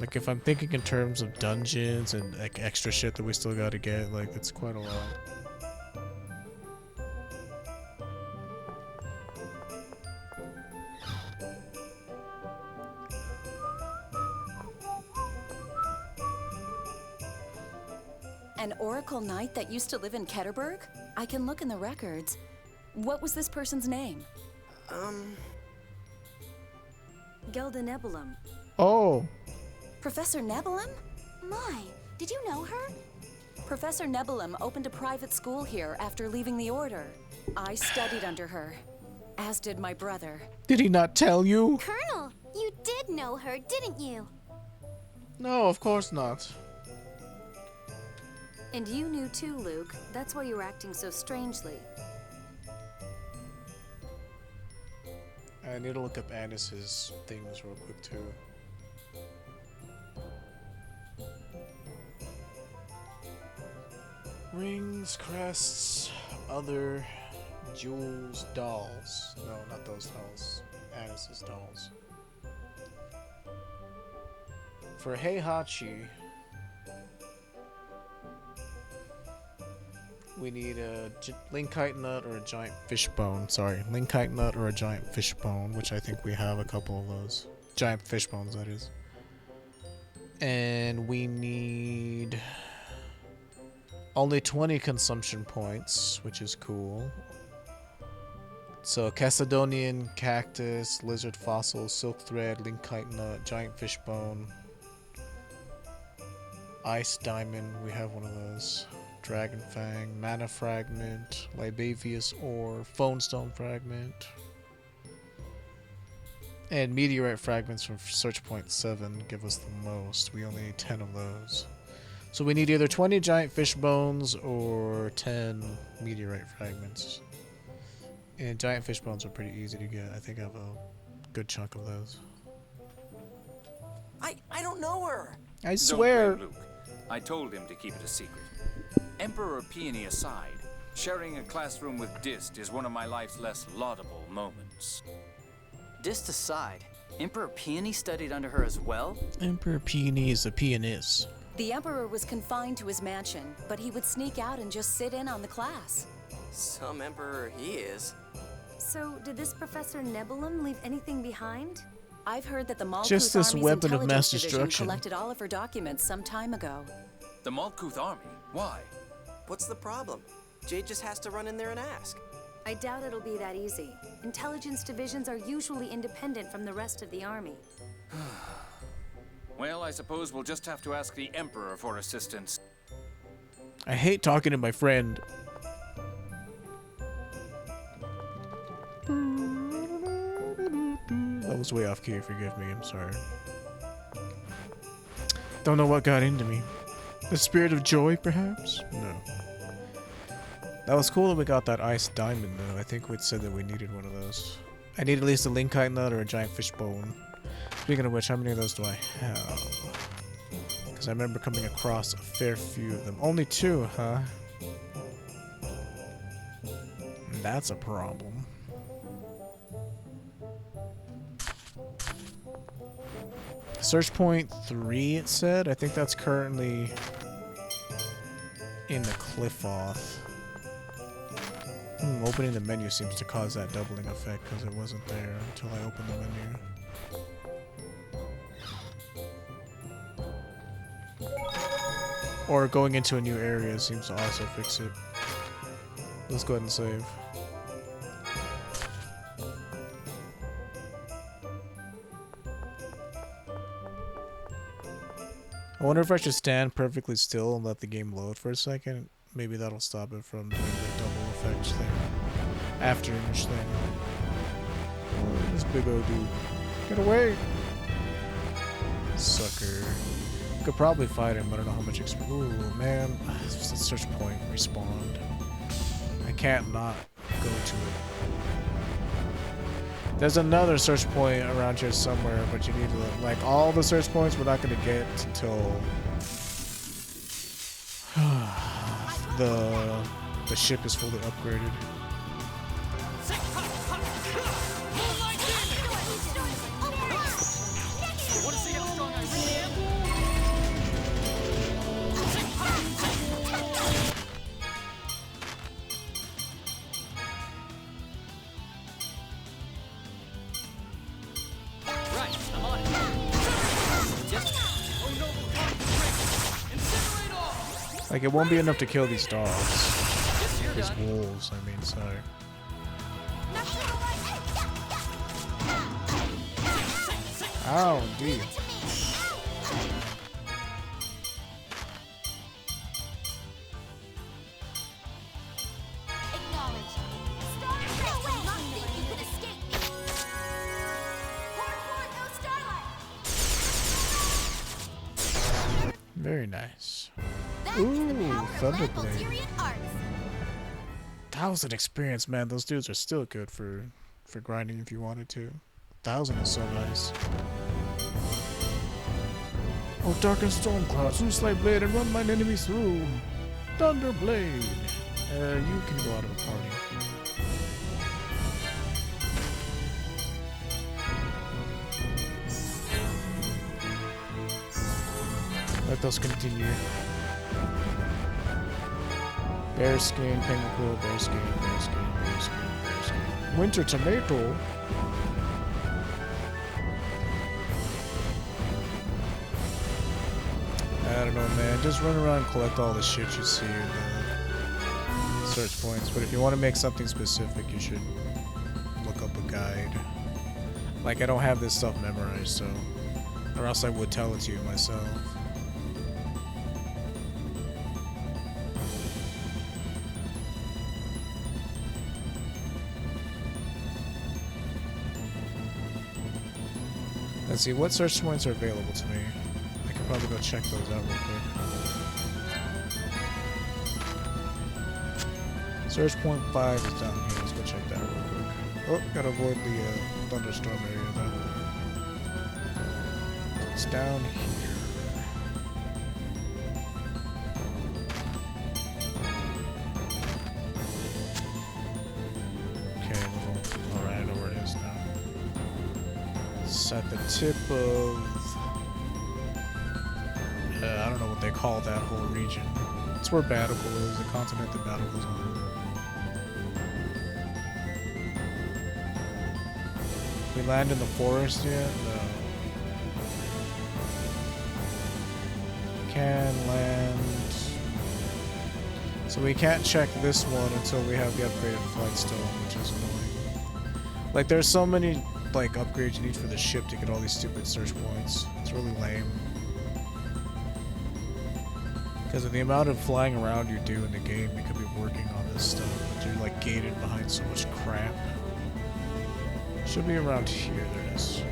Like, if I'm thinking in terms of dungeons and like extra shit that we still gotta get, like, it's quite a lot. An Oracle Knight that used to live in Ketterberg? I can look in the records. What was this person's name? Gelda Nebulum. Oh! Professor Nebulum? My, did you know her? Professor Nebulum opened a private school here after leaving the Order. I studied under her, as did my brother. Did he not tell you? Colonel, you did know her, didn't you? No, of course not. And you knew too, Luke. That's why you were acting so strangely. I need to look up Anis's things real quick too. Rings, crests, other jewels, dolls. No, not those dolls. Anis's dolls. For Heihachi, we need a linkite nut or a giant fishbone. Sorry, linkite nut or a giant fishbone, which I think we have a couple of those. Giant fishbones, that is. And we need only 20 consumption points, which is cool. So, Caledonian cactus, lizard fossil, silk thread, linkite nut, giant fishbone, ice diamond, we have one of those. Dragon Fang, Mana Fragment, Libavius Ore, Phone Stone Fragment, and Meteorite Fragments from Search Point 7 give us the most. We only need 10 of those. So we need either 20 Giant Fish Bones or 10 Meteorite Fragments. And Giant Fish Bones are pretty easy to get. I think I have a good chunk of those. I don't know her! I swear! Don't blame Luke. I told him to keep it a secret. Emperor Peony aside, sharing a classroom with Dist is one of my life's less laudable moments. Dist aside, Emperor Peony studied under her as well? Emperor Peony is a pianist. The Emperor was confined to his mansion, but he would sneak out and just sit in on the class. Some emperor he is. So, did this Professor Nebulum leave anything behind? I've heard that the Malkuth Just this Army's weapon of intelligence mass division destruction. collected all of her documents some time ago. The Malkuth army? Why? What's the problem? Jade just has to run in there and ask. I doubt it'll be that easy. Intelligence divisions are usually independent from the rest of the army. Well, I suppose we'll just have to ask the Emperor for assistance. I hate talking to my friend. That was way off key, forgive me, I'm sorry. Don't know what got into me. The spirit of joy, perhaps? No. That was cool that we got that ice diamond, though. I think we'd said that we needed one of those. I need at least a linkite nut or a giant fishbone. Speaking of which, how many of those do I have? Because I remember coming across a fair few of them. Only 2, huh? That's a problem. Search point 3, it said. I think that's currently in the Cliff-Off. Opening the menu seems to cause that doubling effect because it wasn't there until I opened the menu. Or going into a new area seems to also fix it. Let's go ahead and save. I wonder if I should stand perfectly still and let the game load for a second. Maybe that'll stop it from doing the double effect thing. After image thing. Oh, this big old dude. Get away! Sucker. Could probably fight him, but I don't know how much experience. Ooh, man. Search point respawned. I can't not go to it. There's another search point around here somewhere, but you need to, like, all the search points we're not going to get until the ship is fully upgraded. Want to see how strong I really am? Like, it won't be enough to kill these dogs. Guess you're These done. wolves, I mean, sorry. Ow, indeed. Very nice. Ooh, Thunderblade. 1,000 experience, man. Those dudes are still good for grinding if you wanted to. 1,000 is so nice. Oh, darken storm clouds, loose light blade, and run mine enemies through. Thunderblade. You can go out of the party. Let us continue. Bearskin, penguin quill, bearskin, bearskin, bearskin, bearskin. Winter tomato. I don't know, man. Just run around and collect all the shit you see in the search points. But if you want to make something specific, you should look up a guide. Like, I don't have this stuff memorized, so... Or else I would tell it to you myself. Let's see, what search points are available to me? I could probably go check those out real quick. Search point 5 is down here. Let's go check that real quick. Oh, gotta avoid the thunderstorm area though. It's down here. Okay, alright, I know where it is now. It's at the tip of... I don't know what they call that whole region. It's where Batticle is, the continent that Battle's on. We land in the forest yet? No. Can land... So we can't check this one until we have the upgraded flight stone, which is annoying. Like, there's so many, like, upgrades you need for the ship to get all these stupid search points. It's really lame. Because of the amount of flying around you do in the game, you could be working on this stuff, but you're, like, gated behind so much crap. Should be around here, there it is.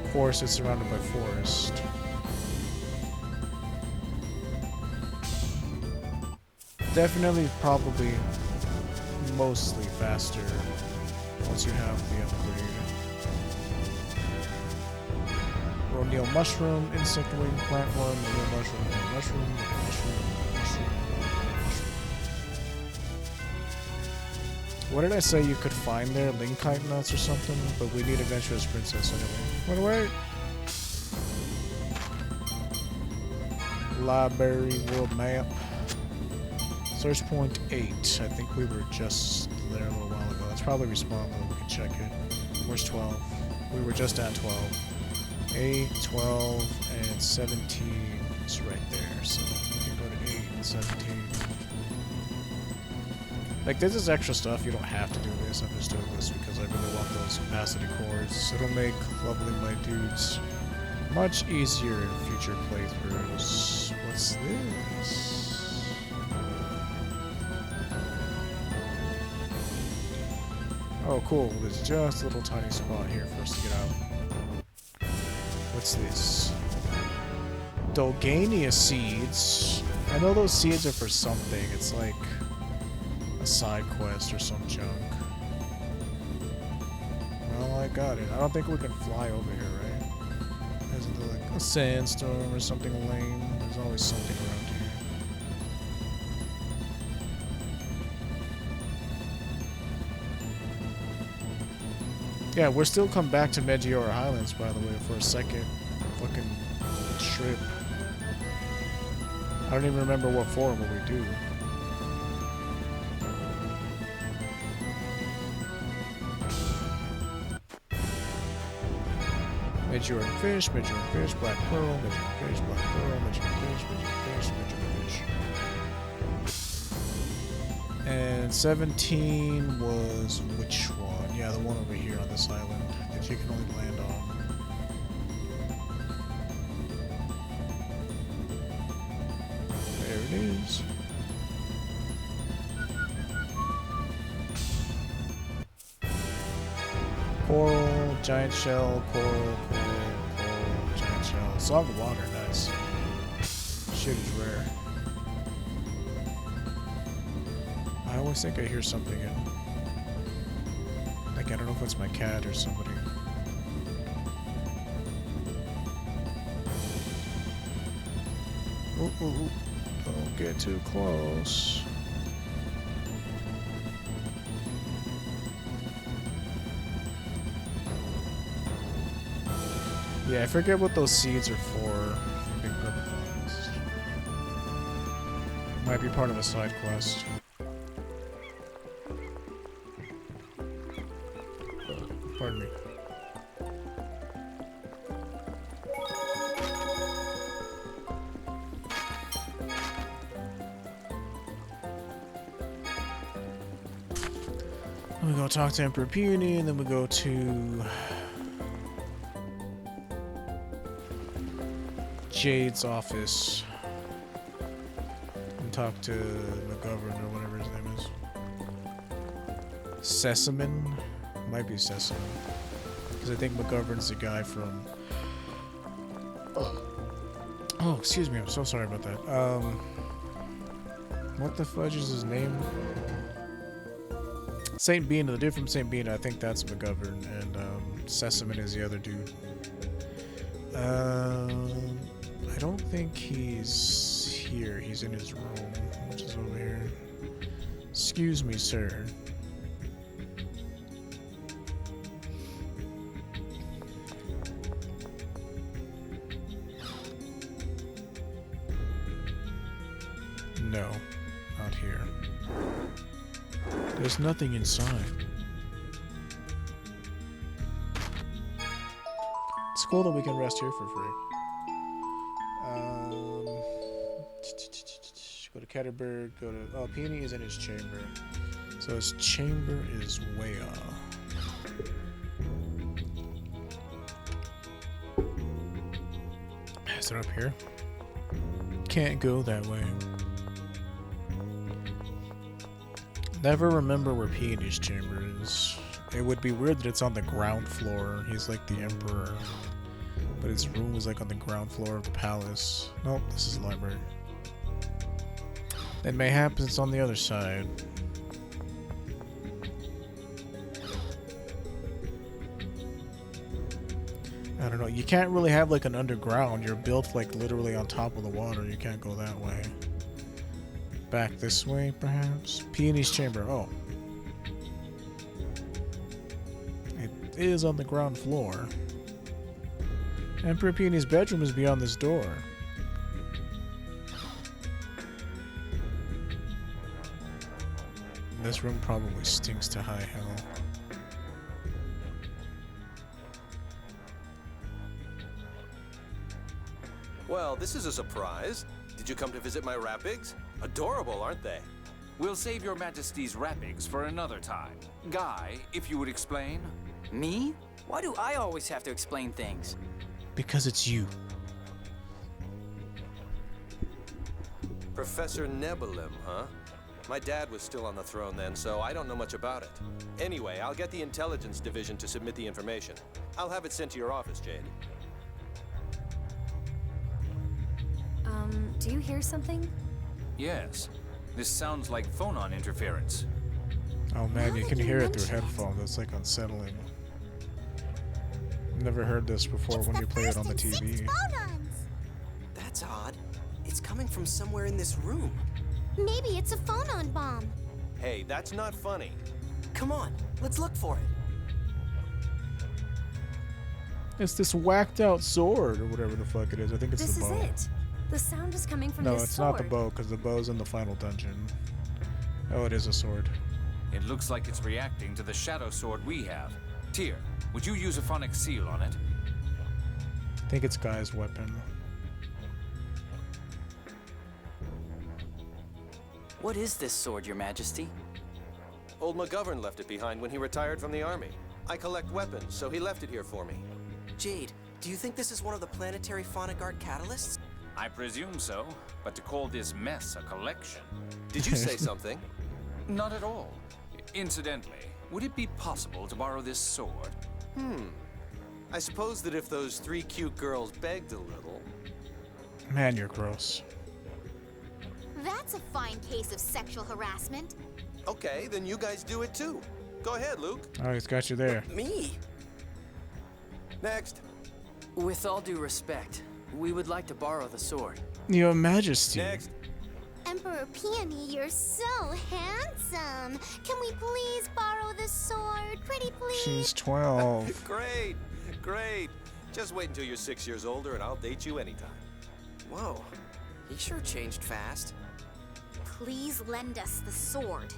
Of course, it's surrounded by forest. Definitely, probably, mostly faster once you have the upgrade. O'Neill mushroom, insect wing, plant worm, O'Neill mushroom, mushroom, mushroom, mushroom, mushroom. What did I say you could find there? Linkite nuts or something? But we need Adventurous Princess anyway. Wait, wait. Library world map. Search point 8. I think we were just there a little while ago. It's probably respawned though. We can check it. Where's 12? We were just at 12. 8, 12, and 17 is right there. So we can go to 8 and 17. Like, this is extra stuff. You don't have to do this. I'm just doing this because I really want those capacity cores. It'll make leveling my dudes much easier in future playthroughs. What's this? Oh, cool. There's just a little tiny spot here for us to get out. What's this? Dolgania seeds. I know those seeds are for something. It's like a side quest or some junk. Well, I got it. I don't think we can fly over here, right? Isn't there like a sandstorm or something lame? There's always something around here. Yeah, we're still come back to Meteora Highlands, by the way, for a second fucking trip. I don't even remember what for, but we do. Majoran fish, black pearl, Majoran fish, black pearl, Majoran fish, Majoran fish. And 17 was which one? Yeah, the one over here on this island that you can only land on. There it is. Coral, giant shell, coral, giant shell. Salt of water, nice. Shit is rare. I always think I hear something in. Like, I don't know if it's my cat or somebody. Ooh, ooh, ooh. Don't get too close. Yeah, I forget what those seeds are for. Big purple ones. Might be part of a side quest. Pardon me. We go talk to Emperor Peony, and then we go to Jade's office and talk to McGovern or whatever his name is. Sesamin? Might be Sesamin. Because I think McGovern's the guy from... Oh, excuse me, I'm so sorry about that. What the fudge is his name? St. Bean, the dude from St. Bean, I think that's McGovern, and Sesamin is the other dude. I don't think he's here. He's in his room, which is over here. Excuse me, sir. No, not here. There's nothing inside. It's cool that we can rest here for free. Go to Ketterberg, go to... Oh, Peony is in his chamber. So his chamber is way off. Is it up here? Can't go that way. Never remember where Peony's chamber is. It would be weird that it's on the ground floor. He's like the emperor. But his room was like on the ground floor of the palace. Nope, this is the library. Then mayhaps it's on the other side. I don't know. You can't really have like an underground. You're built like literally on top of the water. You can't go that way. Back this way, perhaps? Peony's chamber. Oh. It is on the ground floor. Emperor Peony's bedroom is beyond this door. This room probably stinks to high hell. Well, this is a surprise. Did you come to visit my Rapigs? Adorable, aren't they? We'll save your majesty's wrappings for another time. Guy, if you would explain. Me? Why do I always have to explain things? Because it's you. Professor Nebulum, huh? My dad was still on the throne then, so I don't know much about it. Anyway, I'll get the intelligence division to submit the information. I'll have it sent to your office, Jade. Do you hear something? Yes. This sounds like phonon interference. Oh man, you Now can that you hear it through mention it. headphones. That's like unsettling. Never heard this before when you play it on the TV. That's odd. It's coming from somewhere in this room. Maybe it's a phonon bomb. Hey, that's not funny. Come on, let's look for it. It's this whacked out sword or whatever the fuck it is. I think it's This the is bow. it. The sound is coming from No, his it's sword. not the bow because the bow's in the final dungeon. Oh, it is a sword. It looks like it's reacting to the shadow sword we have. Tyr, would you use a phonic seal on it? think it's Guy's weapon. What is this sword, Your Majesty? Old McGovern left it behind when he retired from the army. I collect weapons, so he left it here for me. Jade, do you think this is one of the planetary phonic art catalysts? I presume so, but to call this mess a collection? Did you say something? Not at all. Incidentally, would it be possible to borrow this sword? I suppose that if those 3 cute girls begged a little... Man, you're gross. That's a fine case of sexual harassment. Okay, then you guys do it too. Go ahead, Luke. Oh, he's got you there. Me? Next. With all due respect, we would like to borrow the sword. Your Majesty. Next. Emperor Peony, you're so handsome. Can we please borrow the sword? Pretty please? She's 12. Great, great. Just wait until you're 6 years older and I'll date you anytime. Whoa, he sure changed fast. Please lend us the sword.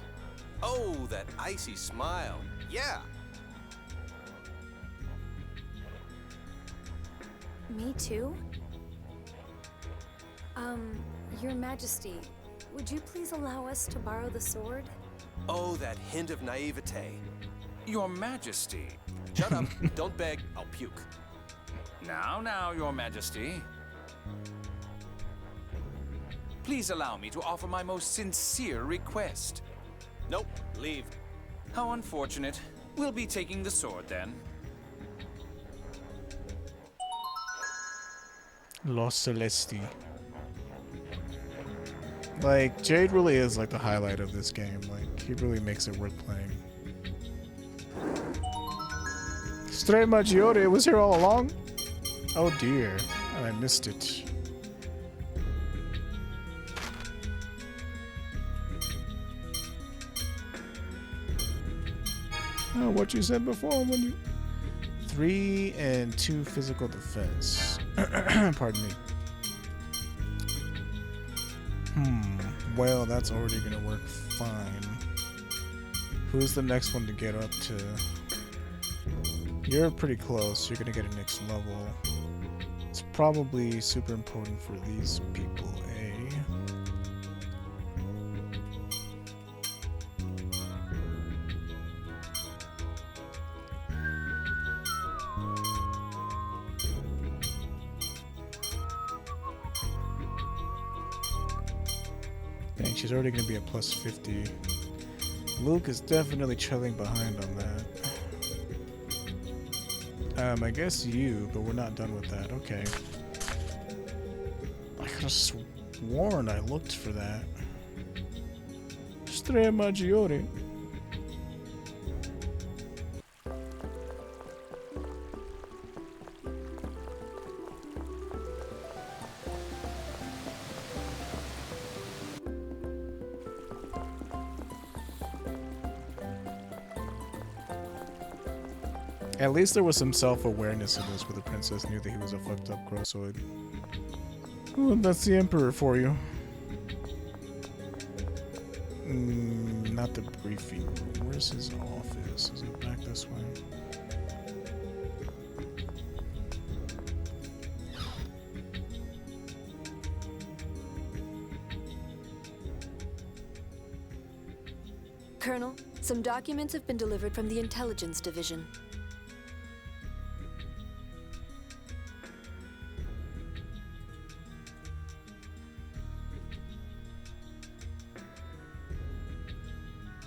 Oh, that icy smile. Yeah. Me too? Your Majesty, would you please allow us to borrow the sword? Oh, that hint of naivete. Your Majesty. Shut up. Don't beg. I'll puke. Now, Your Majesty. Please allow me to offer my most sincere request. Nope. Leave. How unfortunate. We'll be taking the sword then. Los Celesti. Like, Jade really is like the highlight of this game. Like, he really makes it worth playing. Stray Maggiore was here all along? Oh dear, I missed it. Oh, what you said before when you... 3 and 2 physical defense. Pardon me. Well, that's already gonna work fine. Who's the next one to get up to? You're pretty close. You're gonna get a next level. It's probably super important for these people, eh? Dang, she's already gonna be at plus 50. Luke is definitely trailing behind on that. I guess you, but we're not done with that. Okay. I could have sworn I looked for that. Stray Maggiore. At least there was some self-awareness in this where the princess knew that he was a fucked up grossoid. Oh, that's the Emperor for you. Not the briefing room. Where's his office? Is it back this way? Colonel, some documents have been delivered from the Intelligence Division.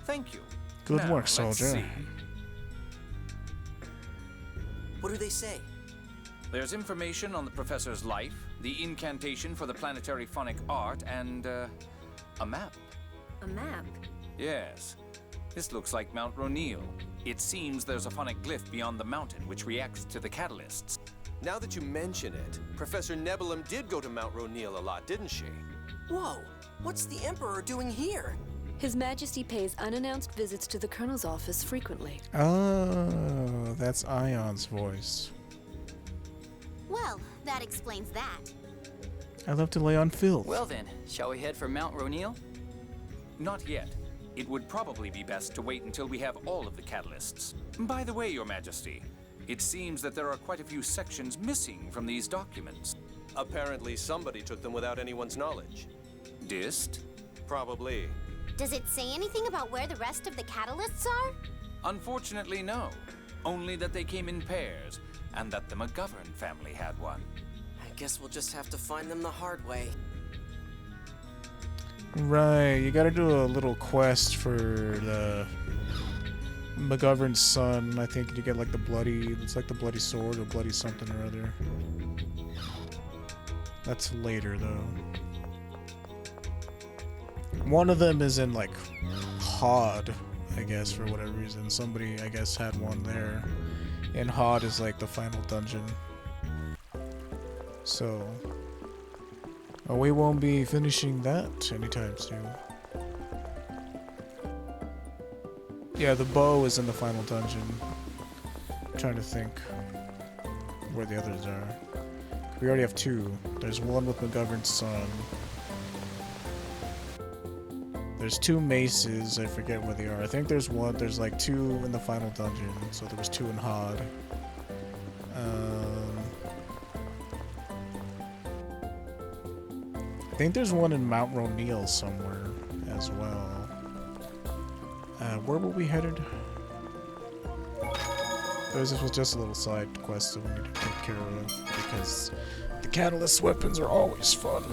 Thank you. Good Now, work, let's soldier. see. What do they say? There's information on the professor's life, the incantation for the planetary phonic art, and a map. A map? Yes. This looks like Mount Ronil. It seems there's a phonic glyph beyond the mountain which reacts to the catalysts. Now that you mention it, Professor Nebulum did go to Mount Ronil a lot, didn't she? Whoa, what's the Emperor doing here? His Majesty pays unannounced visits to the Colonel's office frequently. Oh, that's Ion's voice. Well, that explains that. I love to lay on filth. Well then, shall we head for Mount Ronil? Not yet. It would probably be best to wait until we have all of the catalysts. By the way, Your Majesty, It seems that there are quite a few sections missing from these documents. Apparently somebody took them without anyone's knowledge. Dist? Probably. Does it say anything about where the rest of the catalysts are? Unfortunately, no. Only that they came in pairs, and that the McGovern family had one. I guess we'll just have to find them the hard way. Right, you gotta do a little quest for the McGovern's son. I think you get like the bloody, it's like the bloody sword or bloody something or other. That's later though. One of them is in like Hod, I guess, for whatever reason. Somebody, I guess, had one there. And Hod is like the final dungeon. So, we won't be finishing that anytime soon. Yeah, the bow is in the final dungeon. I'm trying to think where the others are. We already have two. There's one with McGovern's son. There's two maces, I forget where they are. I think there's like two in the final dungeon, so there was two in Hod. I think there's one in Mount Ronil somewhere as well. Where were we headed? This was just a little side quest that we need to take care of, because the catalyst weapons are always fun.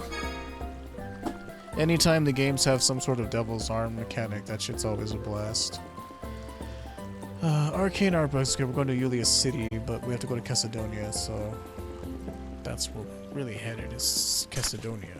Anytime the games have some sort of devil's arm mechanic, that shit's always a blast. Arcane Artbooks, we're going to Julius City, but we have to go to Cassidonia, so that's where we're really headed, is Cassidonia.